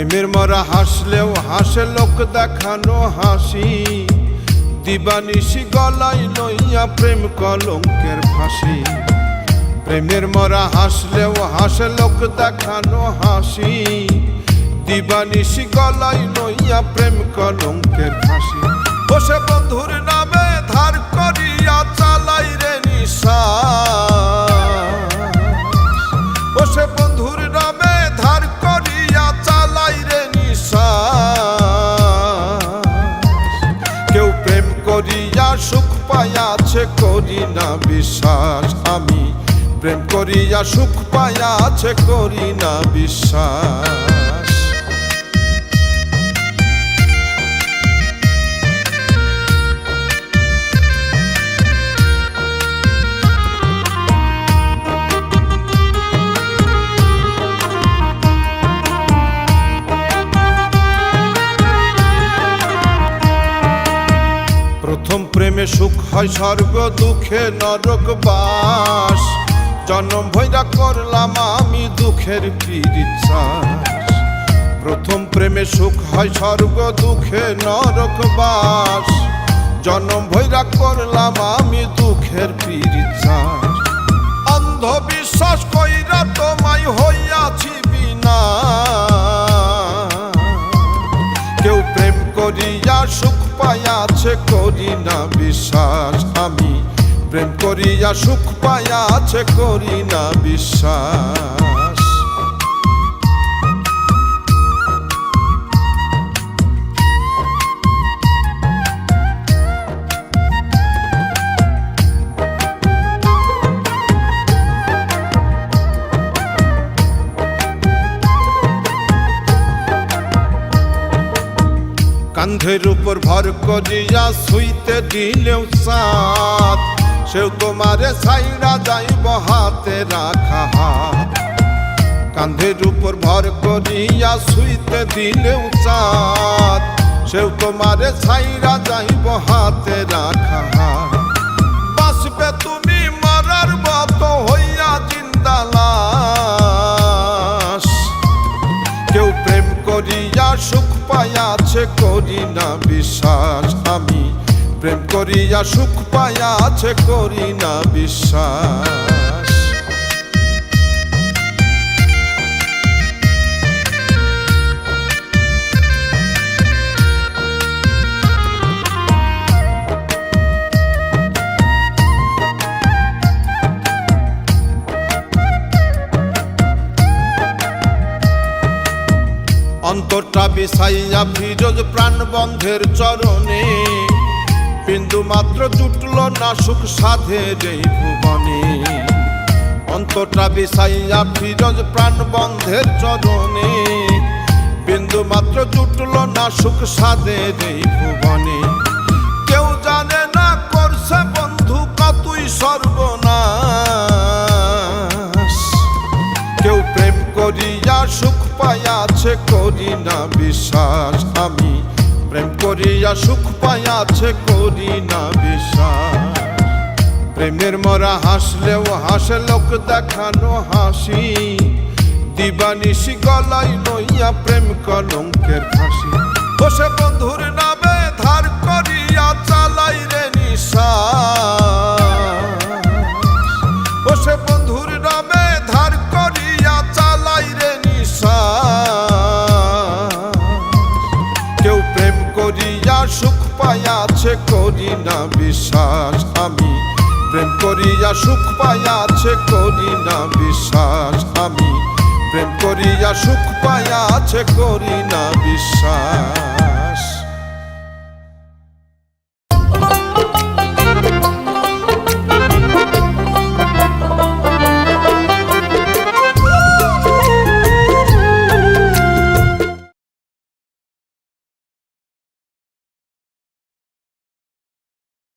প্রেমের মরা হাসলেও হাসে লোক দেখানো হাসি, দিবানিশি গলায় লইয়া প্রেম কলঙ্কের ফাঁসি। প্রেমের মরা হাসলেও হাসে লোক দেখানো হাসি, দিবানিশি গলায় লইয়া প্রেম কলঙ্কের ফাঁসি। বসে বন্ধুর নামে ধার করিয়া চালাই রে নিঃশ্বাস, বসে বন্ধুর নামে ধার করিয়া চালাই রে নিঃশ্বাস। কেউ প্রেম করিয়া সুখ পাইয়াছে করি না বিশ্বাস, আমি প্রেম করিয়া সুখ পাইয়াছে করি না বিশ্বাস। প্রথম প্রেমে সুখ হয় স্বর্গ, দুঃখে নরক বাস। জন্ম ভৈরা করলাম আমি দুঃখের পিরিচাস। প্রথম প্রেমে সুখ হয় স্বর্গ, দুঃখে নরক বাস। জন্ম ভৈরা করলাম আমি দুঃখের পিরিচাস। অন্ধবিশ্বাস কইরা তোমায় হইয়াছি বিনা, কেউ প্রেম করিয়া সুখ পাইয়াছে করি না বিশ্বাস, আমি প্রেম করিয়া সুখ পাইয়াছে করি না বিশ্বাস। কান্ধের উপর ভর করিয়া শুইতে দিলেও সাথ, সেও তোমারে ছাইড়া যাইব হাতে রাখা হাত। কান্ধের উপর ভর করিয়া শুইতে দিলেও সাথ, সেও তোমারে ছাইড়া যাইব হাতে রাখা হাত। বাঁচবে তুমি মরার মতো হইয়া জিন্দা লাশ, কেউ প্রেম করিয়া সুখ পাইয়াছে করি না বিশ্বাস, আমি প্রেম করিয়া সুখ পাইয়াছে করি না বিশ্বাস। অন্তরটা বিছাইয়া ফিরোজ প্রাণবন্ধের চরণে, বিন্দু মাত্র জুটল না সুখ সাধের এই ভুবনে। অন্তরটা বিছাইয়া ফিরোজ প্রাণবন্ধের চরণে, বিন্দু মাত্র জুটল না সুখ সাধের এই ভুবনে। কেউ জানে না করছে বন্ধু কতই সর্বনাশ, কেউ প্রেম করিয়া সুখ পাইয়াছে করি না বিশ্বাস, আমি প্রেম করিয়া সুখ পাইয়াছে করি না বিশ্বাস। প্রেমের মরা হাসলেও হাসে লোক দেখানো হাসি, দিবানিশি গলায় লইয়া প্রেম কলঙ্কের ফাঁসি। বসে বন্ধুর নামে ধার করিয়া চালাই রে নিঃশ্বাস, বসে বন্ধুর নামে ধার করিয়া চালাই রে নিঃশ্বাস। কেউ প্রেম করিয়া সুখ পাইয়াছে করি না বিশ্বাস, আমি প্রেম করিয়া সুখ পাইয়াছে করি না বিশ্বাস, আমি প্রেম করিয়া সুখ পাইয়াছে করি না বিশ্বাস।